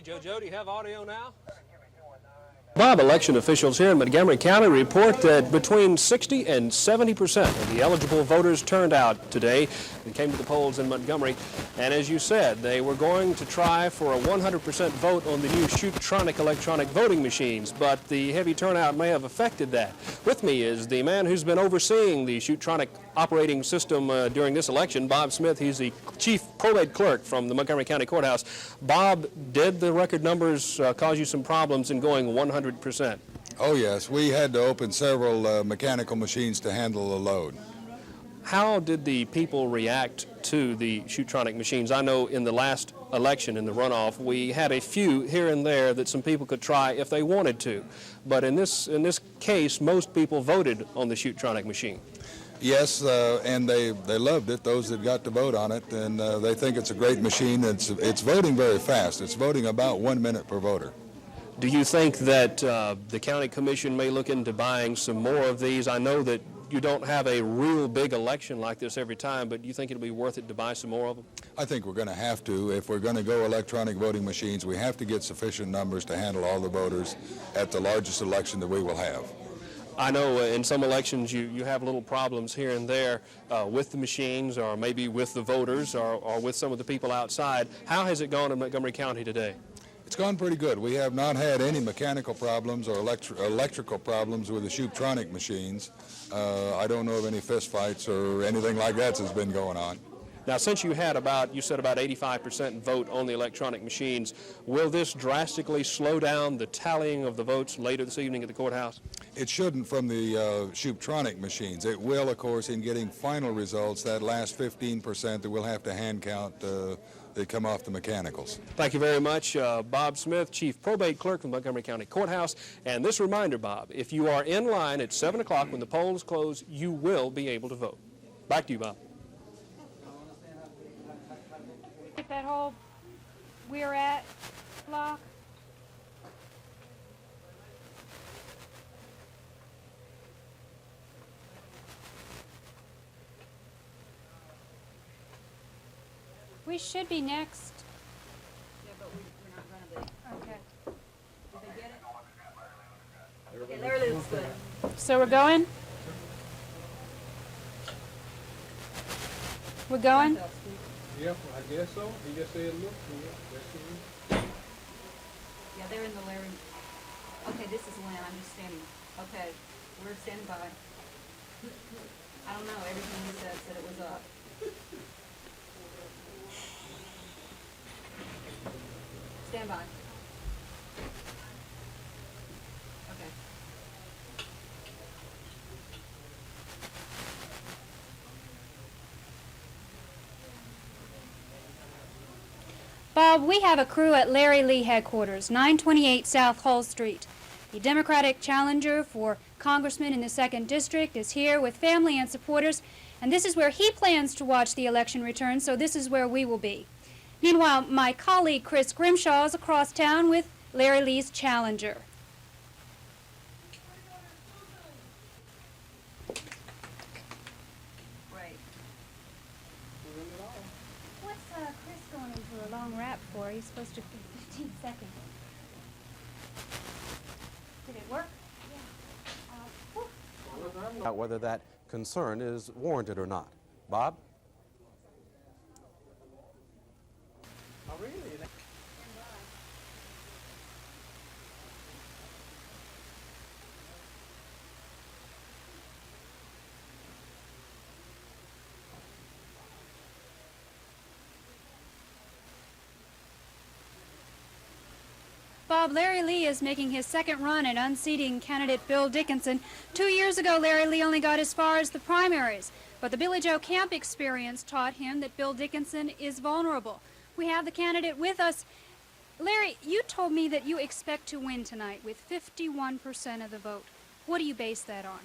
Joe, do you have audio now? Bob, election officials here in Montgomery County report that between 60 and 70% of the eligible voters turned out today. They came to the polls in Montgomery, and as you said, they were going to try for a 100% vote on the new Shoot-tronic electronic voting machines, but the heavy turnout may have affected that. With me is the man who's been overseeing the Shoot-tronic operating system during this election, Bob Smith. He's the chief probate clerk from the Montgomery County Courthouse. Bob, did the record numbers cause you some problems in going 100%? Oh yes, we had to open several mechanical machines to handle the load. How did the people react to the Shoot-tronic machines? I know in the last election, in the runoff, we had a few here and there that some people could try if they wanted to. But in this case, most people voted on the Shoot-tronic machine. Yes, and they loved it, those that got to vote on it, and they think it's a great machine. It's voting very fast. It's voting about 1 minute per voter. Do you think that the county commission may look into buying some more of these? I know that you don't have a real big election like this every time, but do you think it'll be worth it to buy some more of them? I think we're going to have to. If we're going to go electronic voting machines, we have to get sufficient numbers to handle all the voters at the largest election that we will have. I know in some elections you have little problems here and there with the machines, or maybe with the voters, or with some of the people outside. How has it gone in Montgomery County today? It's gone pretty good. We have not had any mechanical problems or electrical problems with the Shoot-tronic machines. I don't know of any fist fights or anything like that that's been going on. Now, since you said about 85% vote on the electronic machines, will this drastically slow down the tallying of the votes later this evening at the courthouse? It shouldn't from the Shoot-tronic machines. It will, of course, in getting final results, that last 15% that we'll have to hand count that come off the mechanicals. Thank you very much, Bob Smith, Chief Probate Clerk from Montgomery County Courthouse. And this reminder, Bob, if you are in line at 7 o'clock when the polls close, you will be able to vote. Back to you, Bob. Get that whole we're at block. We should be next. Yeah, but we're not going to be. Okay. Did they get it? Okay, Larry looks good. So we're going? We're going? Yep, I guess so. He just said look for it. Yeah, they're in the Larry. Okay, this is Lynn. I'm just standing. Okay, we're standing by. I don't know. Everything he said it was up. Stand by. Okay. Bob, we have a crew at Larry Lee headquarters, 928 South Hull Street. The Democratic challenger for congressman in the 2nd District is here with family and supporters, and this is where he plans to watch the election return, so this is where we will be. Meanwhile, my colleague Chris Grimshaw is across town with Larry Lee's challenger. Great. What's Chris going into a long rap for? He's supposed to be 15 seconds. Did it work? Yeah. About whether that concern is warranted or not. Bob? Oh, really? Bob, Larry Lee is making his second run at unseating candidate Bill Dickinson. 2 years ago, Larry Lee only got as far as the primaries, but the Billy Joe Camp experience taught him that Bill Dickinson is vulnerable. We have the candidate with us. Larry, you told me that you expect to win tonight with 51% of the vote. What do you base that on?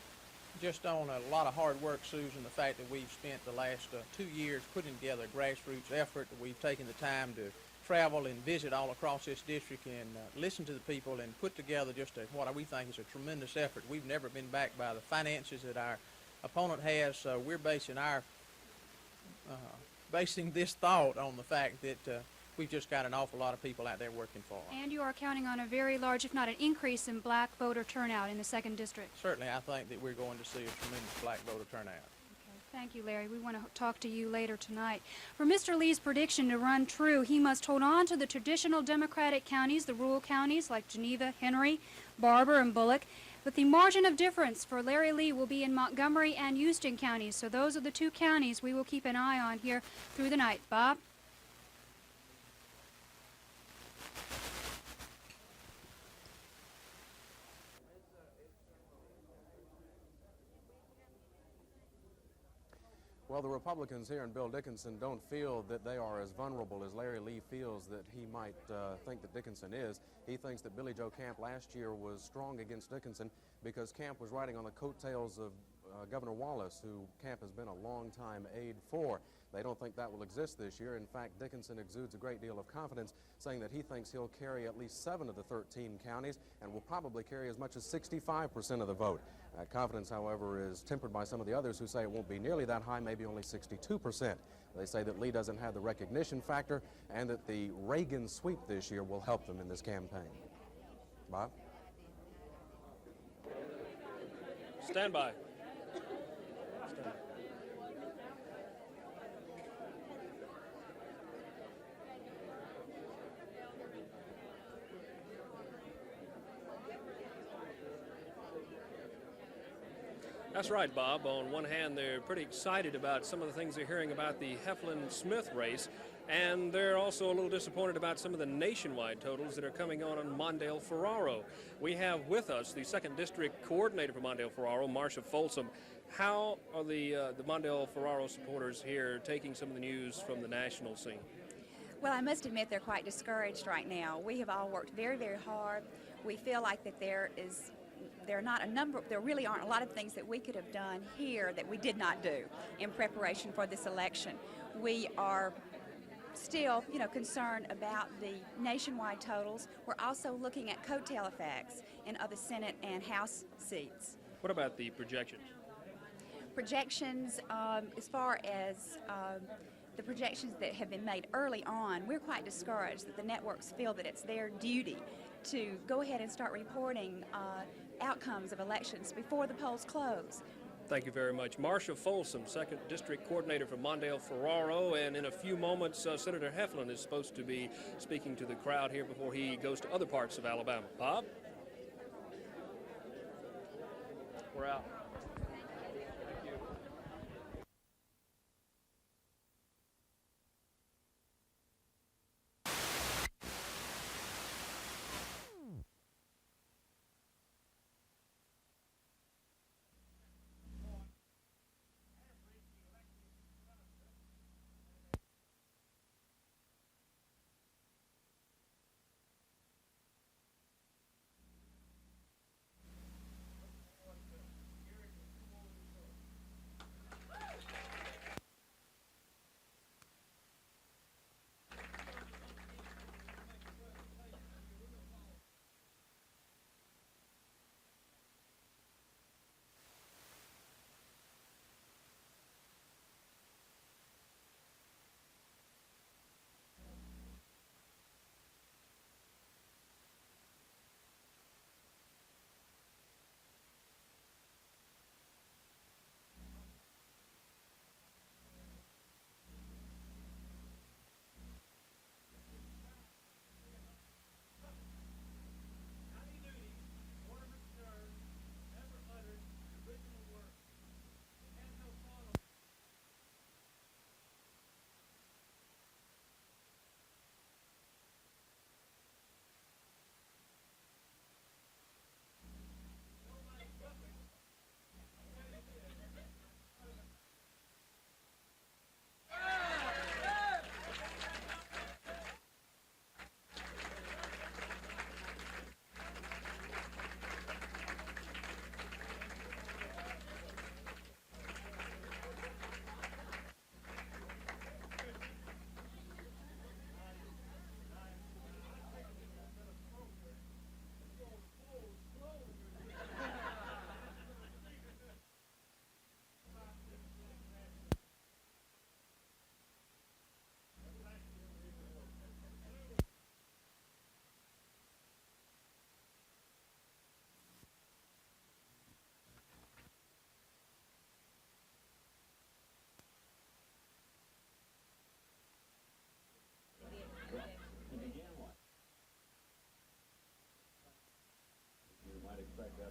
Just on a lot of hard work, Susan, the fact that we've spent the last 2 years putting together a grassroots effort, that we've taken the time to travel and visit all across this district and listen to the people and put together just what we think is a tremendous effort. We've never been backed by the finances that our opponent has, so we're basing this thought on the fact that we've just got an awful lot of people out there working for us. And you are counting on a very large, if not an increase, in black voter turnout in the 2nd District. Certainly, I think that we're going to see a tremendous black voter turnout. Thank you, Larry. We want to talk to you later tonight. For Mr. Lee's prediction to run true, he must hold on to the traditional Democratic counties, the rural counties like Geneva, Henry, Barber, and Bullock. But the margin of difference for Larry Lee will be in Montgomery and Houston counties. So those are the 2 counties we will keep an eye on here through the night. Bob? Well, the Republicans here in Bill Dickinson don't feel that they are as vulnerable as Larry Lee feels that he might think that Dickinson is. He thinks that Billy Joe Camp last year was strong against Dickinson because Camp was riding on the coattails of Governor Wallace, who Camp has been a long-time aide for. They don't think that will exist this year. In fact, Dickinson exudes a great deal of confidence, saying that he thinks he'll carry at least 7 of the 13 counties and will probably carry as much as 65% of the vote. That confidence, however, is tempered by some of the others who say it won't be nearly that high, maybe only 62%. They say that Lee doesn't have the recognition factor and that the Reagan sweep this year will help them in this campaign. Bob? Stand by. That's right, Bob. On one hand, they're pretty excited about some of the things they're hearing about the Heflin-Smith race, and they're also a little disappointed about some of the nationwide totals that are coming on Mondale-Ferraro. We have with us the 2nd District Coordinator for Mondale-Ferraro, Marcia Folsom. How are the Mondale-Ferraro supporters here taking some of the news from the national scene? Well, I must admit they're quite discouraged right now. We have all worked very, very hard. We feel like that there really aren't a lot of things that we could have done here that we did not do in preparation for this election. We are still, concerned about the nationwide totals. We're also looking at coattail effects in other Senate and House seats. What about the projections? Projections, as far as the projections that have been made early on, we're quite discouraged that the networks feel that it's their duty to go ahead and start reporting outcomes of elections before the polls close. Thank you very much. Marcia Folsom, 2nd District Coordinator for Mondale-Ferraro, and in a few moments, Senator Heflin is supposed to be speaking to the crowd here before he goes to other parts of Alabama. Bob? We're out. Thank you.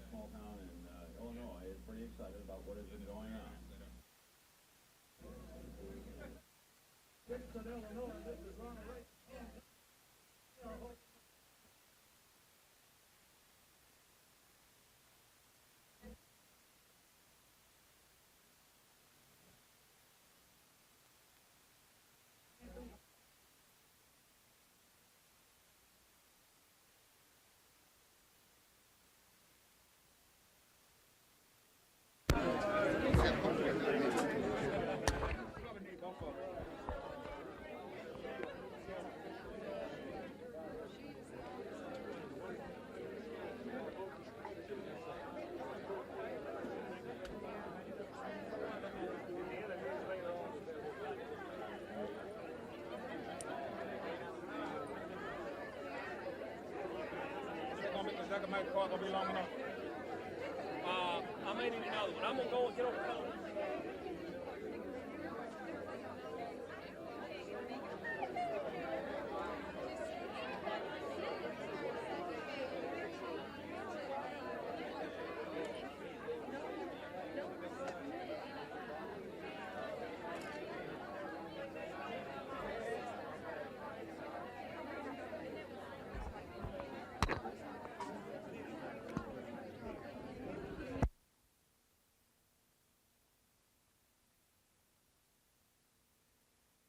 small town in Illinois is pretty excited about what has been going on. Dixon, Illinois, this is Ronald Reagan. My car gonna be long enough. I may need another one. I'm gonna go and get over the phone.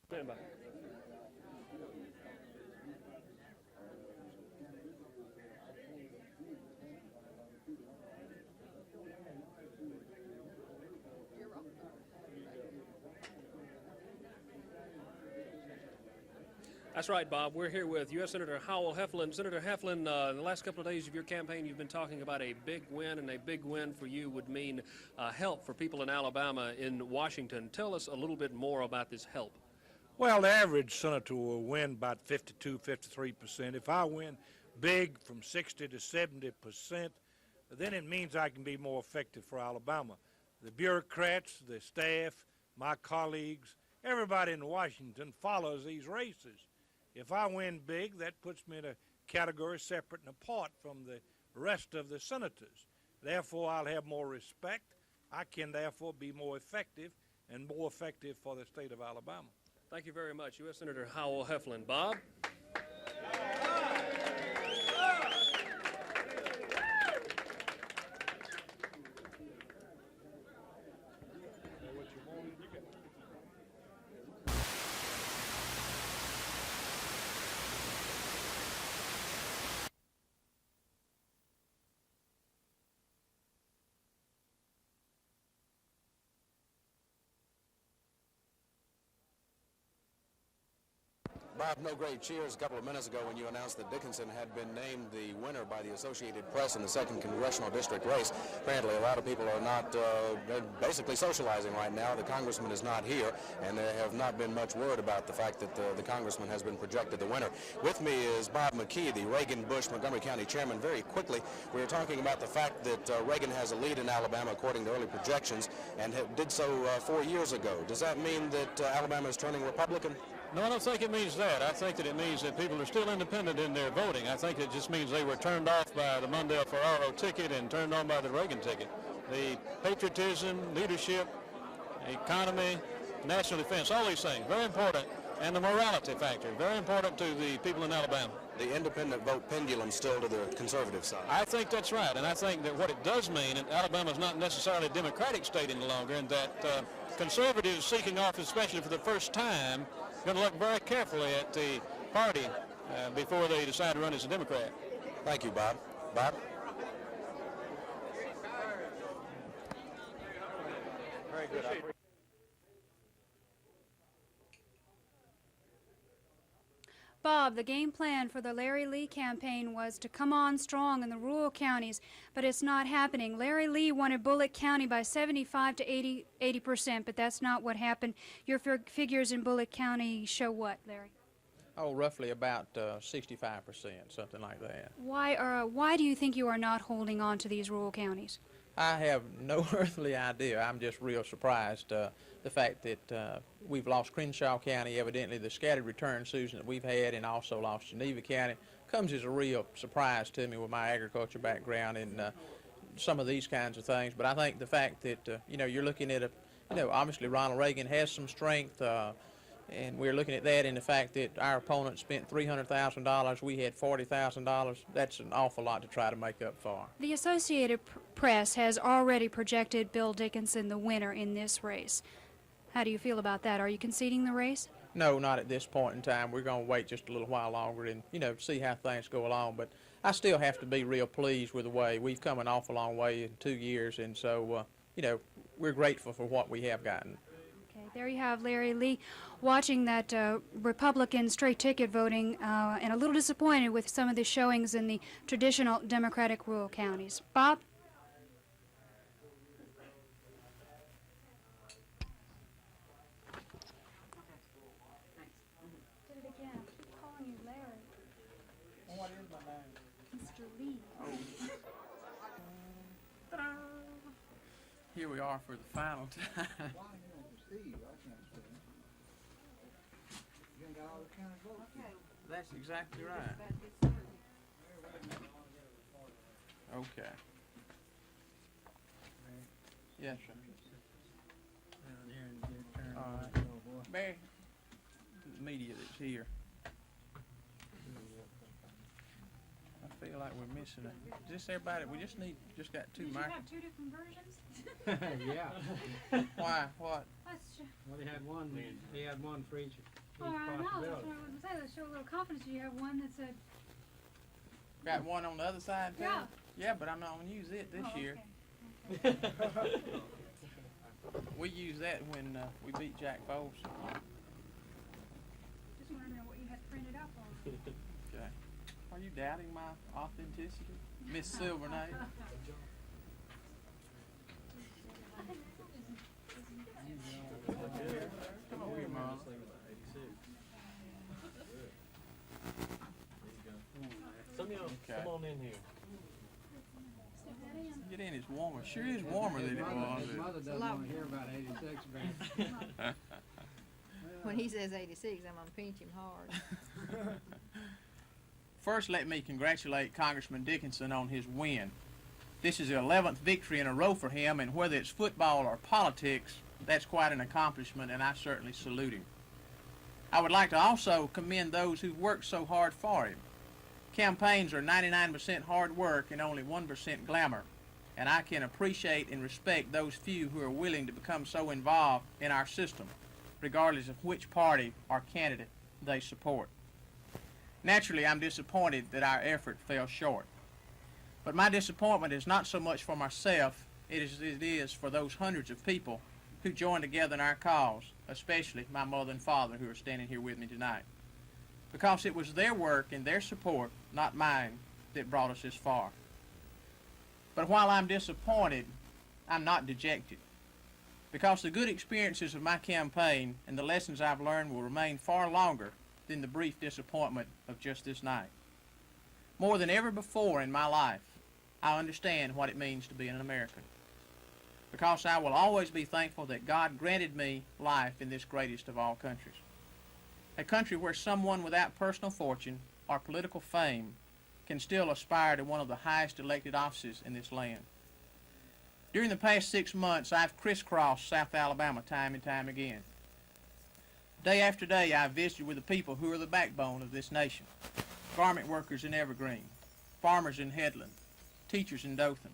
Stand by. That's right, Bob. We're here with U.S. Senator Howell Heflin. Senator Heflin, in the last couple of days of your campaign, you've been talking about a big win, and a big win for you would mean help for people in Alabama, in Washington. Tell us a little bit more about this help. Well, the average senator will win about 52, 53%. If I win big from 60 to 70%, then it means I can be more effective for Alabama. The bureaucrats, the staff, my colleagues, everybody in Washington follows these races. If I win big, that puts me in a category separate and apart from the rest of the senators. Therefore, I'll have more respect. I can therefore be more effective and more effective for the state of Alabama. Thank you very much, U.S. Senator Howell Heflin. Bob? Bob, no great cheers a couple of minutes ago when you announced that Dickinson had been named the winner by the Associated Press in the 2nd Congressional District race. Apparently, a lot of people are not they're basically socializing right now. The congressman is not here, and there have not been much word about the fact that the congressman has been projected the winner. With me is Bob McKee, the Reagan-Bush Montgomery County chairman. Very quickly, we were talking about the fact that Reagan has a lead in Alabama according to early projections, and did so 4 years ago. Does that mean that Alabama is turning Republican? No, I don't think it means that. I think that it means that people are still independent in their voting. I think it just means they were turned off by the Mondale-Ferraro ticket and turned on by the Reagan ticket. The patriotism, leadership, economy, national defense, all these things, very important. And the morality factor, very important to the people in Alabama. The independent vote pendulum still to the conservative side. I think that's right, and I think that what it does mean, and Alabama is not necessarily a Democratic state any longer, and that conservatives seeking office, especially for the first time, going to look very carefully at the party before they decide to run as a Democrat. Thank you, Bob. Bob? Very good. Bob, the game plan for the Larry Lee campaign was to come on strong in the rural counties, but it's not happening. Larry Lee wanted Bullitt County by 75 to 80%, but that's not what happened. Your figures in Bullitt County show what, Larry? Oh, roughly about 65%, something like that. Why do you think you are not holding on to these rural counties? I have no earthly idea. I'm just real surprised. The fact that we've lost Crenshaw County, evidently the scattered return, Susan, that we've had, and also lost Geneva County, comes as a real surprise to me with my agriculture background. And some of these kinds of things. But I think the fact that, you know, you're looking at obviously Ronald Reagan has some strength, and we're looking at that in the fact that our opponent spent $300,000, we had $40,000. That's an awful lot to try to make up for. The Associated Press has already projected Bill Dickinson the winner in this race. How do you feel about that? Are you conceding the race? No, not at this point in time. We're going to wait just a little while longer and, you know, see how things go along. But I still have to be real pleased with the way we've come an awful long way in 2 years, and so, you know, we're grateful for what we have gotten. Okay, there you have Larry Lee watching that Republican straight ticket voting and a little disappointed with some of the showings in the traditional Democratic rural counties. Bob? Did it again. I keep calling you Larry. What is my name? Mr. Lee. Ta-da! Here we are for the final time. That's exactly right. Okay. Yes, sir. All right. Barry, the media that's here. I feel like we're missing it. Just everybody, we just got two Did you microphones. have two different versions? Yeah. Why? What? Well, he had one for each Oh, I know. That's possibility. what I was going to say. Let's show a little confidence. You have one that said, Got one on the other side too? Yeah. Yeah, but I'm not gonna use it this year. Okay. We used that when we beat Jack Bowles. Just wanted to know what you had printed up on. Okay. Are you doubting my authenticity, Miss Silvernight? Come over here, Mom. Come on in here. Get in, it's warmer. Sure is warmer than it was. His mother doesn't want to hear about 86 back. When he says 86, I'm gonna pinch him hard. First, let me congratulate Congressman Dickinson on his win. This is the 11th victory in a row for him, and whether it's football or politics, that's quite an accomplishment, and I certainly salute him. I would like to also commend those who've worked so hard for him. Campaigns are 99% hard work and only 1% glamour, and I can appreciate and respect those few who are willing to become so involved in our system, regardless of which party or candidate they support. Naturally, I'm disappointed that our effort fell short. But my disappointment is not so much for myself, it is for those hundreds of people who joined together in our cause, especially my mother and father who are standing here with me tonight. Because it was their work and their support, not mine, that brought us this far. But while I'm disappointed, I'm not dejected. Because the good experiences of my campaign and the lessons I've learned will remain far longer than the brief disappointment of just this night. More than ever before in my life, I understand what it means to be an American. Because I will always be thankful that God granted me life in this greatest of all countries. A country where someone without personal fortune or political fame can still aspire to one of the highest elected offices in this land. During the past 6 months, I've crisscrossed South Alabama time and time again. Day after day, I've visited with the people who are the backbone of this nation. Garment workers in Evergreen, farmers in Headland, teachers in Dothan,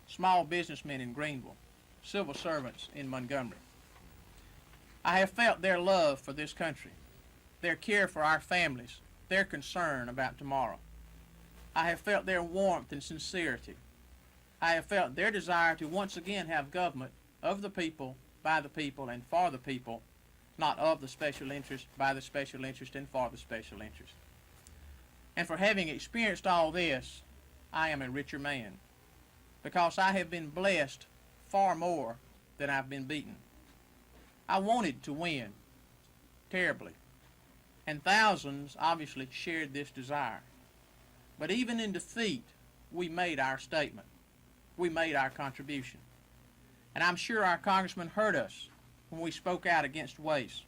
small businessmen in Greenville, civil servants in Montgomery. I have felt their love for this country, their care for our families, their concern about tomorrow. I have felt their warmth and sincerity. I have felt their desire to once again have government of the people, by the people, and for the people, not of the special interest, by the special interest, and for the special interest. And for having experienced all this, I am a richer man, because I have been blessed far more than I've been beaten. I wanted to win, terribly, and thousands obviously shared this desire. But even in defeat, we made our statement. We made our contribution. And I'm sure our congressman heard us when we spoke out against waste,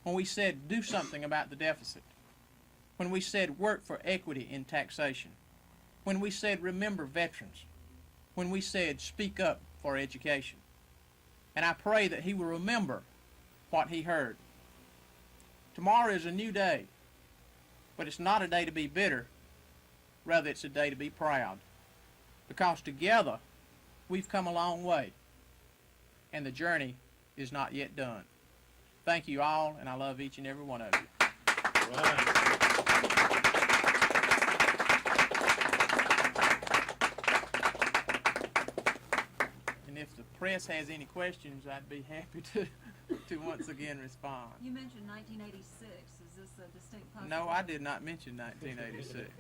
when we said do something about the deficit, when we said work for equity in taxation, when we said remember veterans, when we said speak up for education. And I pray that he will remember what he heard. Tomorrow is a new day, but it's not a day to be bitter. Rather, it's a day to be proud. Because together, we've come a long way, and the journey is not yet done. Thank you all, and I love each and every one of you. And if the press has any questions, I'd be happy to once again respond. You mentioned 1986. Is this a distinct possibility? No, I did not mention 1986.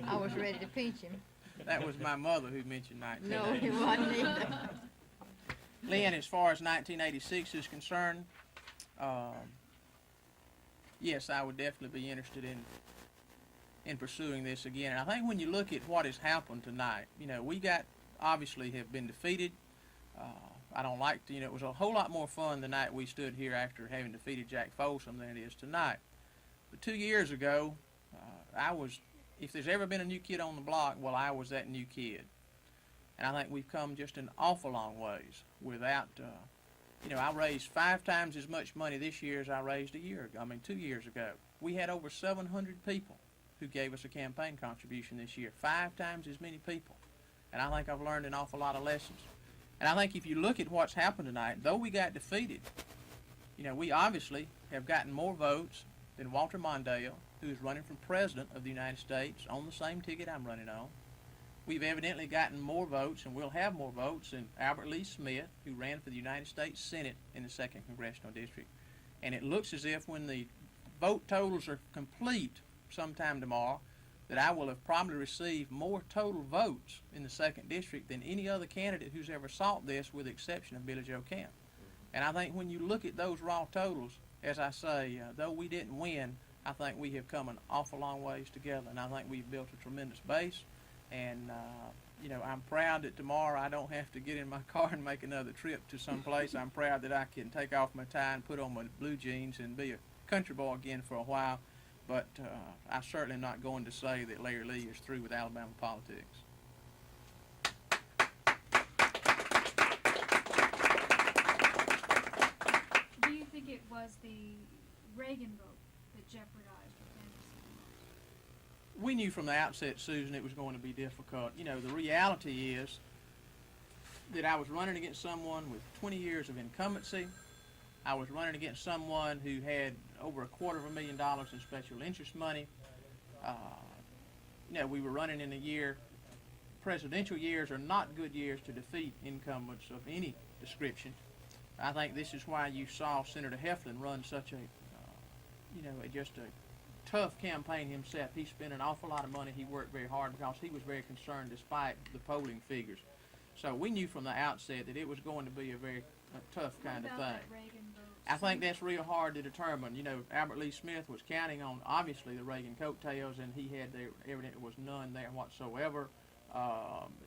I was ready to pinch him. That was my mother who mentioned 1986. No, he wasn't either. Lynn, as far as 1986 is concerned, yes, I would definitely be interested in pursuing this again. And I think when you look at what has happened tonight, you know, we obviously have been defeated. I don't like to, it was a whole lot more fun the night we stood here after having defeated Jack Folsom than it is tonight. But 2 years ago, if there's ever been a new kid on the block, well, I was that new kid. And I think we've come just an awful long ways without, I raised 5 times as much money this year as I raised 2 years ago. We had over 700 people who gave us a campaign contribution this year, 5 times as many people. And I think I've learned an awful lot of lessons. And I think if you look at what's happened tonight, though we got defeated, we obviously have gotten more votes than Walter Mondale, who is running for President of the United States on the same ticket I'm running on. We've evidently gotten more votes, and we'll have more votes, than Albert Lee Smith, who ran for the United States Senate in the 2nd Congressional District. And it looks as if when the vote totals are complete sometime tomorrow, that I will have probably received more total votes in the 2nd District than any other candidate who's ever sought this, with the exception of Billy Joe Camp. And I think when you look at those raw totals, as I say, though we didn't win, I think we have come an awful long ways together, and I think we've built a tremendous base. And, I'm proud that tomorrow I don't have to get in my car and make another trip to some place. I'm proud that I can take off my tie and put on my blue jeans and be a country boy again for a while. But I'm certainly not going to say that Larry Lee is through with Alabama politics. Do you think it was the Reagan vote that jeopardized the candidacy? We knew from the outset, Susan, it was going to be difficult. The reality is that I was running against someone with 20 years of incumbency. I was running against someone who had over $250,000 in special interest money. We were running in a year. Presidential years are not good years to defeat incumbents of any description. I think this is why you saw Senator Heflin run such just a tough campaign himself. He spent an awful lot of money. He worked very hard because he was very concerned despite the polling figures. So we knew from the outset that it was going to be a very tough kind of thing. I think that's real hard to determine. Albert Lee Smith was counting on, obviously, the Reagan coattails, and he had evidently was none there whatsoever.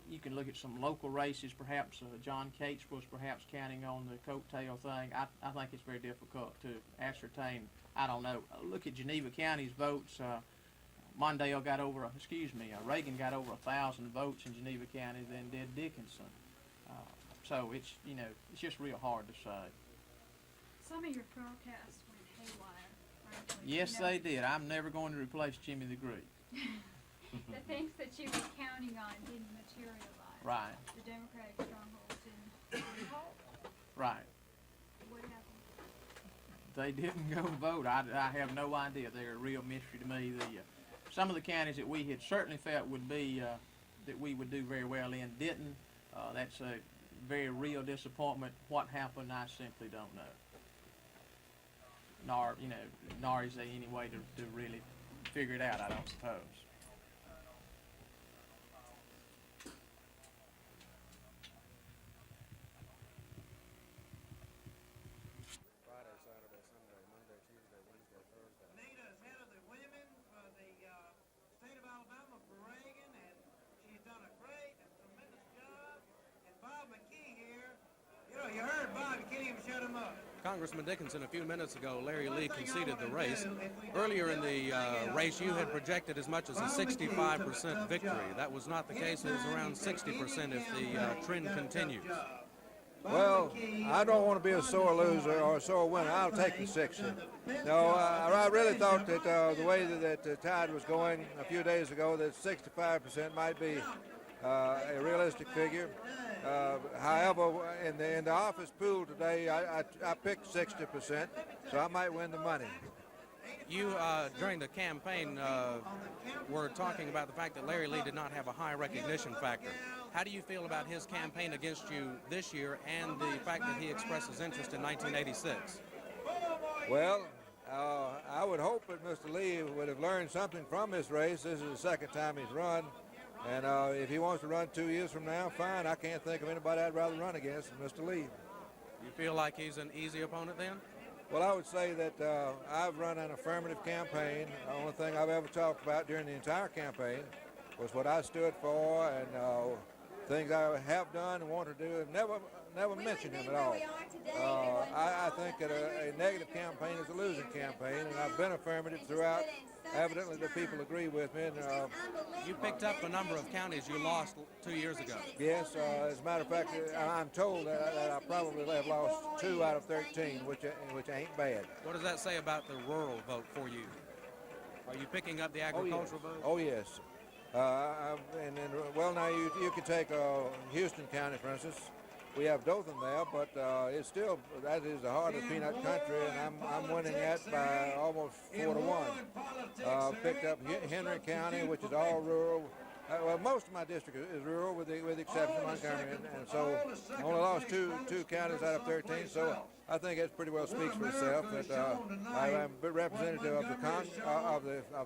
You can look at some local races, perhaps John Cates was perhaps counting on the coattail thing. I think it's very difficult to ascertain. I don't know. Look at Geneva County's votes. Mondale got Reagan got over 1,000 votes in Geneva County than did Dickinson. So it's just real hard to say. Some of your forecasts went haywire, frankly. Yes, they did. I'm never going to replace Jimmy the Greek. The things that you were counting on didn't materialize. Right. The Democratic strongholds didn't hold. Right. What happened? They didn't go vote. I have no idea. They're a real mystery to me. Some of the counties that we had certainly felt would be that we would do very well in didn't. That's a very real disappointment. What happened, I simply don't know. Nor is there any way to really figure it out, I don't suppose. Friday, Saturday, Sunday, Monday, Tuesday, Wednesday, Thursday. Nita is head of the women for the state of Alabama for Reagan, and she's done a great and tremendous job. And Bob McKee here, you heard Bob, you can't even shut him up. Congressman Dickinson, a few minutes ago, Larry Lee conceded the race. Earlier in the race, you had projected as much as a 65% victory. That was not the case. It was around 60% if the trend continues. Well, I don't want to be a sore loser or a sore winner. I'll take the 60. No, I really thought that the way that the tide was going a few days ago, that 65% might be a realistic figure. However, in the office pool today, I picked 60%, so I might win the money. You, during the campaign, were talking about the fact that Larry Lee did not have a high recognition factor. How do you feel about his campaign against you this year and the fact that he expresses interest in 1986? Well, I would hope that Mr. Lee would have learned something from this race. This is the second time he's run. And if he wants to run 2 years from now, fine. I can't think of anybody I'd rather run against than Mr. Lee. You feel like he's an easy opponent then? Well, I would say that I've run an affirmative campaign. The only thing I've ever talked about during the entire campaign was what I stood for and things I have done and want to do, and never mentioned him at all. I think that a negative campaign is a losing campaign, and I've been affirmative throughout. Evidently, the people agree with me. And, you picked up a number of counties you lost 2 years ago. Yes, as a matter of fact, I'm told that I probably have lost 2 out of 13, which ain't bad. What does that say about the rural vote for you? Are you picking up the agricultural vote? Oh, yes. Well, now you could take Houston County, for instance. We have Dothan there, but it's still, that is the heart of peanut country, and I'm winning that by almost 4-1. Picked up Henry County, which is all rural. Well, most of my district is rural, with the exception of Montgomery, and so I only lost two counties out of 13. So I think it pretty well speaks for itself that I'm a representative of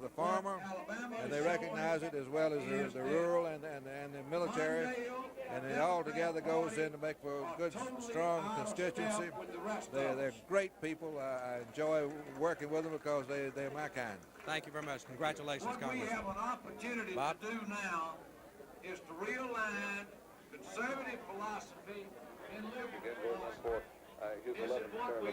the farmer, and they recognize it, as well as the rural and the military, and it all together goes in to make for a good, strong constituency. They're great people. I enjoy working with them because they're my kind. Thank you very much. Congratulations, Congressman. What we have an opportunity Bob? to do now is to realign conservative philosophy and liberal philosophy. This is what we